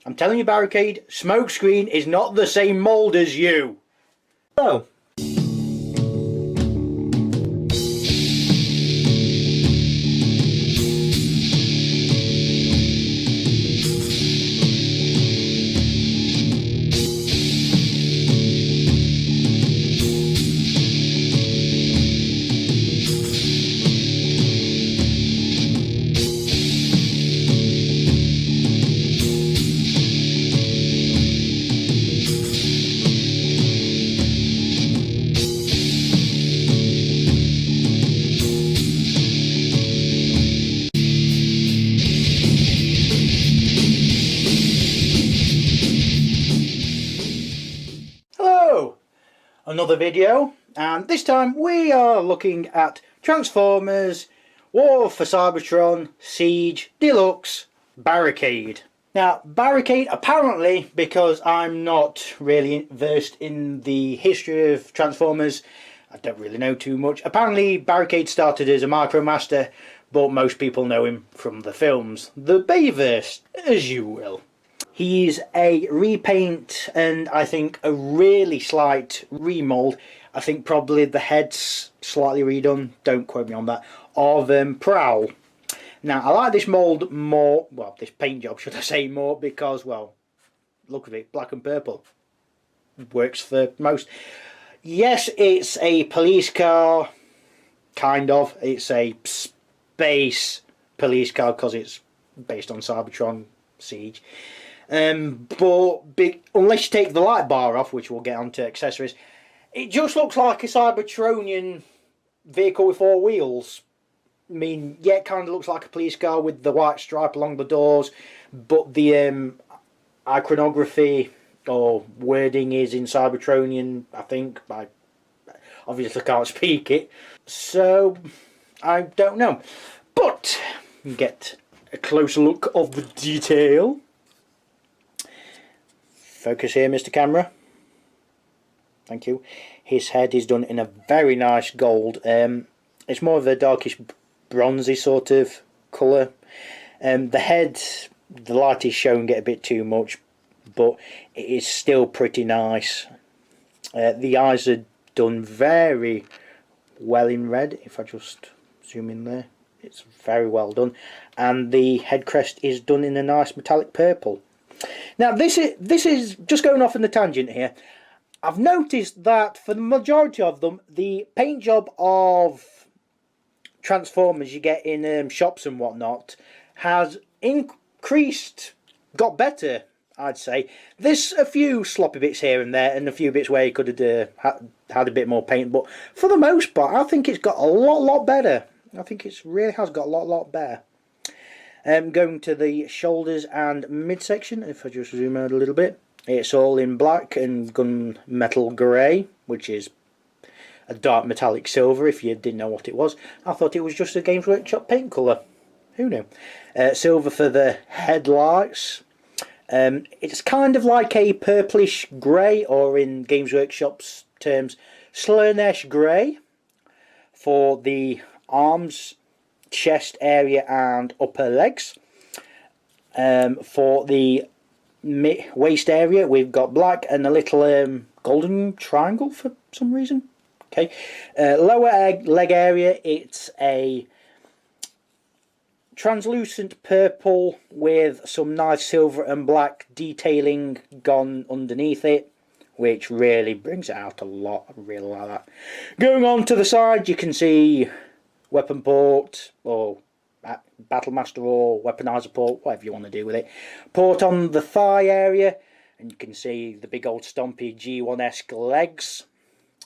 I'm telling you, Barricade, Smokescreen is not the same mould as you. Oh. Hello! Another video, and this time we are looking at Transformers, War for Cybertron, Siege, Deluxe, Barricade. Now, Barricade, apparently, because I'm not really versed in the history of Transformers, I don't really know too much. Apparently, Barricade started as a Micromaster, but most people know him from the films. The Bayverse, as you will. He's a repaint and I think a really slight remould. I think probably the head's slightly redone, don't quote me on that, of Prowl. Now, I like this mould more, well, this paint job should I say more, because, well, look at it, black and purple. Works for most. Yes, it's a police car, kind of. It's a space police car because it's based on Cybertron Siege. But unless you take the light bar off, which we'll get onto accessories, it just looks like a Cybertronian vehicle with four wheels. I mean, yeah, it kind of looks like a police car with the white stripe along the doors, but the iconography or wording is in Cybertronian, I think. I obviously can't speak it, so I don't know. But get a closer look of the detail. Focus here, Mr. Camera. Thank you. His head is done in a very nice gold. It's more of a darkish bronzy sort of colour. The head, the light is showing it a bit too much, but it is still pretty nice. The eyes are done very well in red. If I just zoom in there, it's very well done. And the head crest is done in a nice metallic purple. Now, this is just going off on the tangent here. I've noticed that for the majority of them, the paint job of Transformers you get in shops and whatnot has increased, got better, I'd say. There's a few sloppy bits here and there, and a few bits where you could have had a bit more paint, but for the most part, I think it's got a lot better. I think it really has got a lot better. Going to the shoulders and midsection, if I just zoom out a little bit, it's all in black and gunmetal grey, which is a dark metallic silver if you didn't know what it was. I thought it was just a Games Workshop paint colour. Who knew? Silver for the headlights. It's kind of like a purplish grey, or in Games Workshop's terms, Slurnesh grey for the arms, chest area and upper legs. For the waist area we've got black and a little golden triangle for some reason. Okay, lower leg area, it's a translucent purple with some nice silver and black detailing gone underneath it, which really brings it out a lot. I really like that. Going on to the side, you can see weapon port, or Battlemaster or weaponizer port, whatever you want to do with it. Port on the thigh area, and you can see the big old stompy G1-esque legs.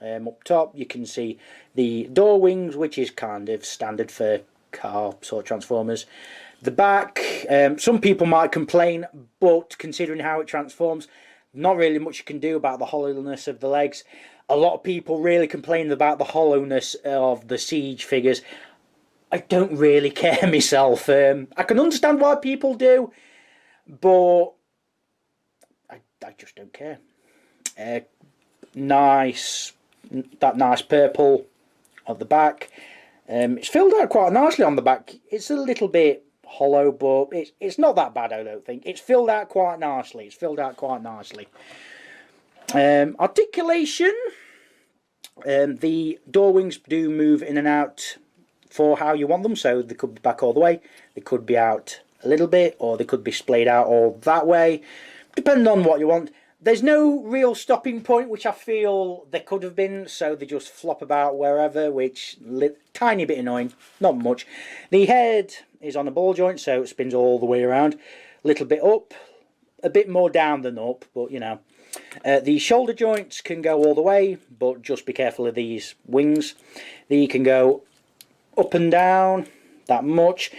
Up top you can see the door wings, which is kind of standard for car sort of Transformers. The back, some people might complain, but considering how it transforms, not really much you can do about the hollowness of the legs. A lot of people really complain about the hollowness of the Siege figures. I don't really care myself. I can understand why people do, but I just don't care. Nice, that nice purple at the back. It's filled out quite nicely on the back. It's a little bit hollow, but it's not that bad, I don't think. It's filled out quite nicely. Articulation. The door wings do move in and out for how you want them, so they could be back all the way, they could be out a little bit, or they could be splayed out all that way, depending on what you want. There's no real stopping point, which I feel there could have been, so they just flop about wherever, which tiny bit annoying, not much. The head is on a ball joint, so it spins all the way around, a little bit up, a bit more down than up, but you know. The shoulder joints can go all the way, but just be careful of these wings. They can go up and down that much.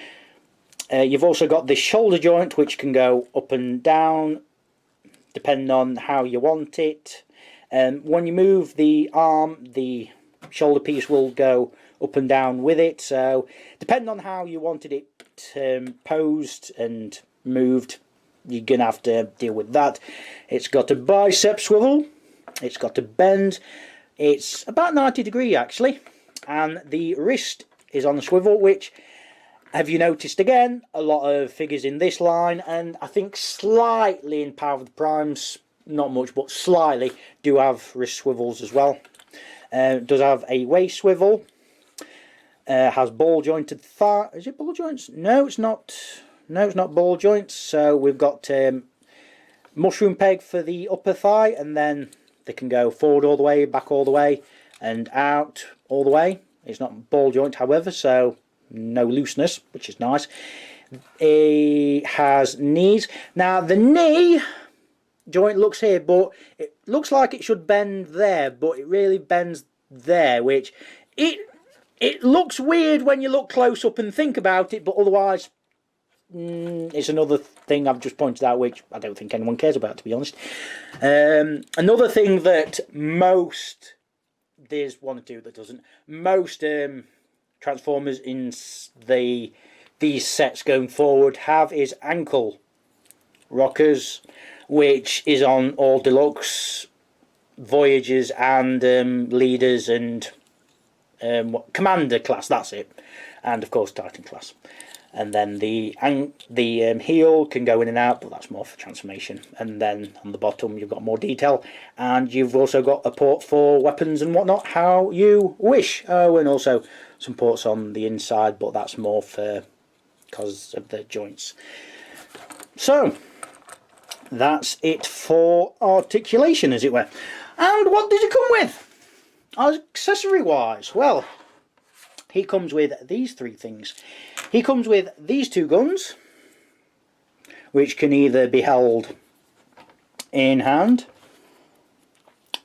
You've also got the shoulder joint, which can go up and down depending on how you want it. When you move the arm, the shoulder piece will go up and down with it, so depending on how you wanted it posed and moved, you're gonna have to deal with that. It's got a bicep swivel, it's got a bend, it's about 90 degree actually, and the wrist is on the swivel, which, have you noticed again, a lot of figures in this line, and I think slightly in Power of the Primes, not much but slightly, do have wrist swivels as well. It does have a waist swivel, has ball jointed thigh. Is it ball joints? No, it's not. No, it's not ball joints. So we've got mushroom peg for the upper thigh, and then they can go forward all the way, back all the way, and out all the way. It's not ball joint, however, so no looseness, which is nice. It has knees. Now the knee joint looks here, but it looks like it should bend there, but it really bends there, which it looks weird when you look close up and think about it, but otherwise it's another thing I've just pointed out, which I don't think anyone cares about, to be honest. Another thing that most, there's one or two that doesn't, most Transformers in these sets going forward have is ankle rockers, which is on all Deluxe, Voyagers and Leaders and Commander class, that's it, and of course Titan class. And then the heel can go in and out, but that's more for transformation. And then on the bottom you've got more detail, and you've also got a port for weapons and whatnot, how you wish. Oh, and also some ports on the inside, but that's more for because of the joints. So that's it for articulation, as it were. And what did it come with? Accessory wise, well, he comes with these three things. He comes with these two guns, which can either be held in hand,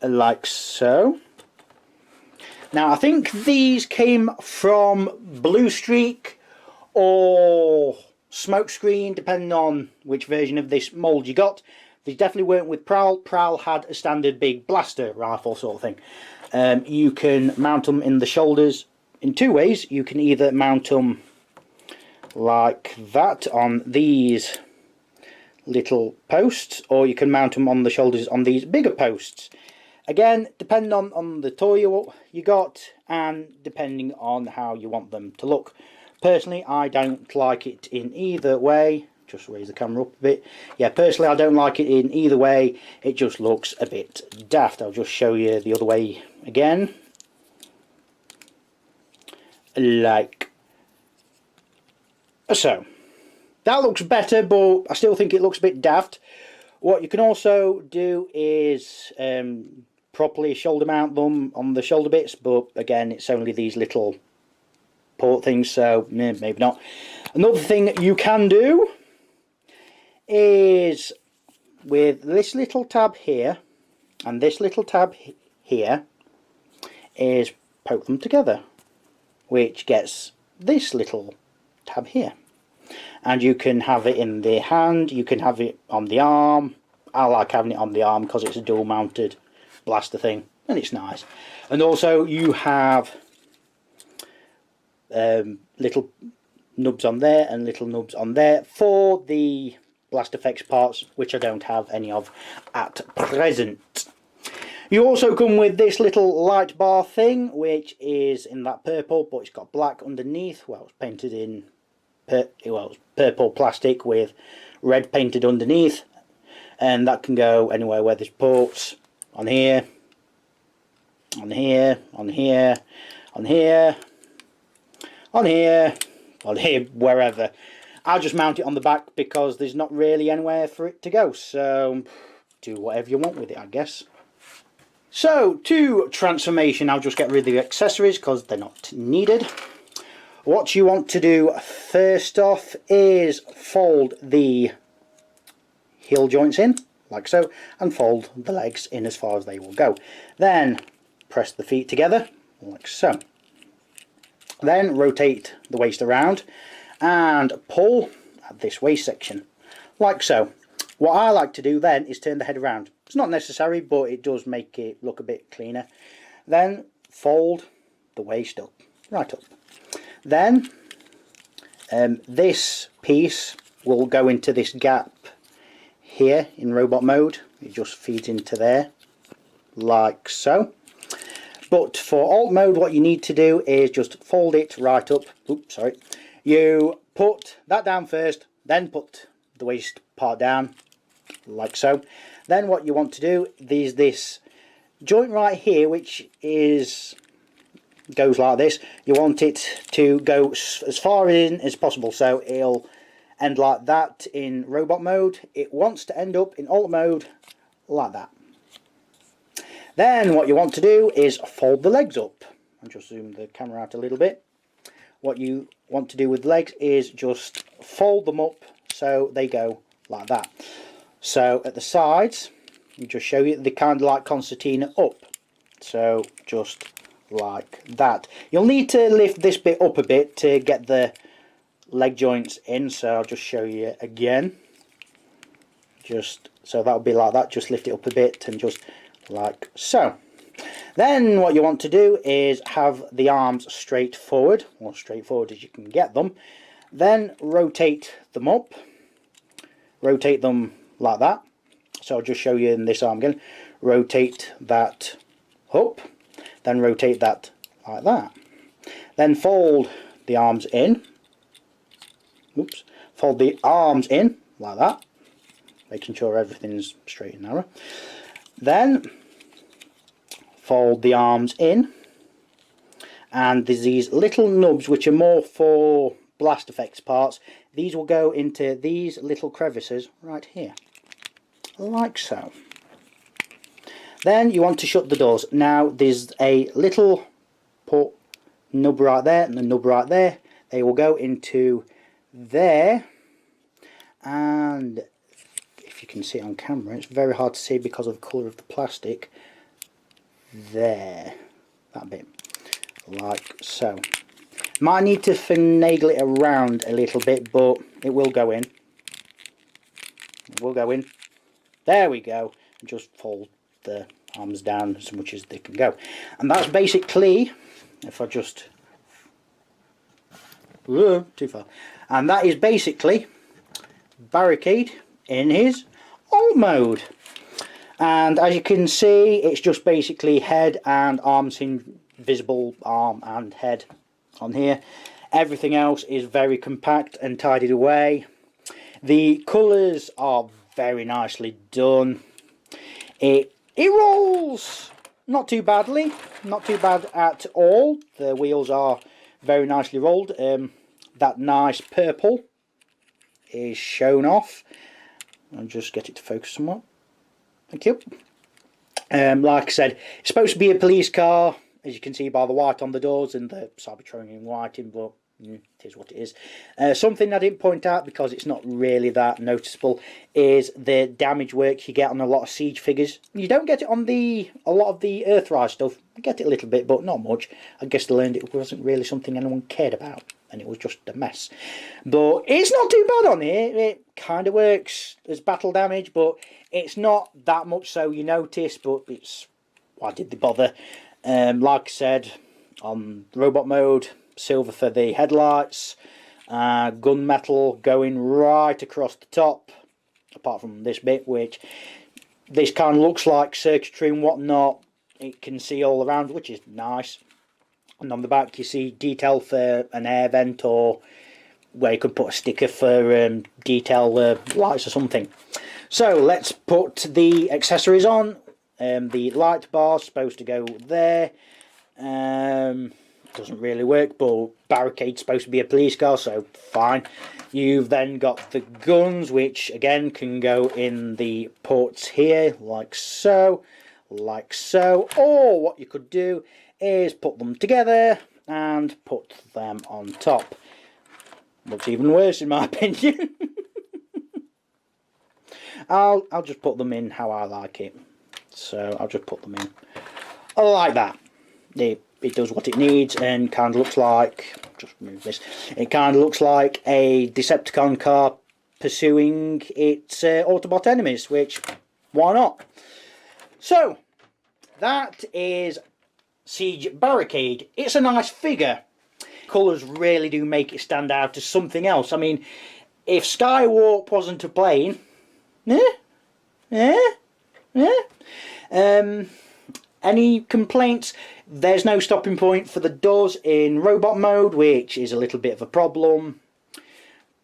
like so. Now I think these came from Blue Streak or Smokescreen, depending on which version of this mould you got. They definitely weren't with Prowl. Prowl had a standard big blaster rifle sort of thing. You can mount them in the shoulders in two ways. You can either mount them like that on these little posts, or you can mount them on the shoulders on these bigger posts. Again, depending on the toy you got, and depending on how you want them to look. Personally, I don't like it in either way. Just raise the camera up a bit. Yeah, personally I don't like it in either way. It just looks a bit daft. I'll just show you the other way again. Like so. That looks better, but I still think it looks a bit daft. What you can also do is properly shoulder mount them on the shoulder bits, but again, it's only these little port things, so maybe not. Another thing you can do is with this little tab here and this little tab here is poke them together, which gets this little tab here, and you can have it in the hand, you can have it on the arm. I like having it on the arm because it's a dual mounted blaster thing and it's nice. And also you have little nubs on there and little nubs on there for the blast effects parts, which I don't have any of at present. You also come with this little light bar thing, which is in that purple, but it's got black underneath. Well, it's painted in purple plastic with red painted underneath, and that can go anywhere where there's ports. On here, on here, on here, on here, on here, on here, wherever. I'll just mount it on the back because there's not really anywhere for it to go, so do whatever you want with it, I guess. So, to transformation, I'll just get rid of the accessories because they're not needed. What you want to do first off is fold the heel joints in, like so, and fold the legs in as far as they will go. Then press the feet together, like so. Then rotate the waist around and pull at this waist section, like so. What I like to do then is turn the head around. It's not necessary, but it does make it look a bit cleaner. Then fold the waist up, right up. Then this piece will go into this gap here in robot mode. It just feeds into there, like so. But for alt mode, what you need to do is just fold it right up. Oops, sorry. You put that down first, then put the waist part down, like so. Then what you want to do is this joint right here, which goes like this. You want it to go as far in as possible, so it'll end like that in robot mode. It wants to end up in alt mode like that. Then what you want to do is fold the legs up. I'll just zoom the camera out a little bit. What you want to do with legs is just fold them up so they go like that. So at the sides, you just show you they kind of like concertina up. So just like that. You'll need to lift this bit up a bit to get the leg joints in, so I'll just show you again. Just so that'll be like that. Just lift it up a bit and just like so. Then what you want to do is have the arms straight forward, or straight forward as you can get them. Then rotate them up, rotate them like that. So I'll just show you in this arm again. Rotate that up, then rotate that like that. Then fold the arms in. Oops. Fold the arms in like that, making sure everything's straight and narrow. Then fold the arms in, and there's these little nubs which are more for blast effects parts. These will go into these little crevices right here, like so. Then you want to shut the doors. Now there's a little port nub right there and a nub right there. They will go into there, and if you can see it on camera, it's very hard to see because of the colour of the plastic. There, that bit, like so. Might need to finagle it around a little bit, but it will go in. It will go in. There we go. Just fold the arms down as much as they can go, and that's basically, if I just too far, and that is basically Barricade in his alt mode. And as you can see, it's just basically head and arms, visible arm and head on here. Everything else is very compact and tidied away. The colours are very nicely done. It rolls not too badly, not too bad at all. The wheels are very nicely rolled. That nice purple is shown off. I'll just get it to focus somewhat. Thank you. Like I said, it's supposed to be a police car, as you can see by the white on the doors and the Cybertronian whiting, but it is what it is. Something I didn't point out because it's not really that noticeable is the damage work you get on a lot of Siege figures. You don't get it on a lot of the Earthrise stuff. You get it a little bit, but not much. I guess they learned it wasn't really something anyone cared about, and it was just a mess. But it's not too bad on here. It kind of works as battle damage, but it's not that much so you notice, but it's, why did they bother? Like I said, on robot mode, silver for the headlights, gunmetal going right across the top, apart from this bit, which this kind of looks like circuitry and whatnot. It can see all around, which is nice. And on the back you see detail for an air vent or where you could put a sticker for detail lights or something. So let's put the accessories on. The light bar's supposed to go there. Doesn't really work, but Barricade's supposed to be a police car, so fine. You've then got the guns, which again can go in the ports here, like so, like so. Or what you could do is put them together and put them on top. Looks even worse in my opinion. I'll just put them in how I like it. So I'll just put them in like that. It does what it needs and kind of looks like, just move this, it kind of looks like a Decepticon car pursuing its Autobot enemies, which, why not? So, that is Siege Barricade. It's a nice figure. Colours really do make it stand out as something else. I mean, if Skywarp wasn't a plane, any complaints? There's no stopping point for the doors in robot mode, which is a little bit of a problem.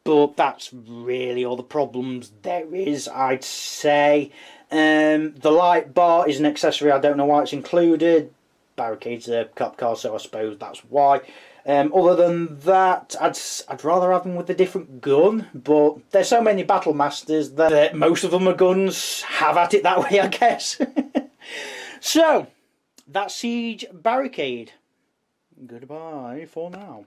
But that's really all the problems there is, I'd say. The light bar is an accessory. I don't know why it's included. Barricade's a cop car, so I suppose that's why. Other than that, I'd rather have them with a different gun. But there's so many Battle Masters that most of them are guns. Have at it that way, I guess. So, that's Siege Barricade. Goodbye for now.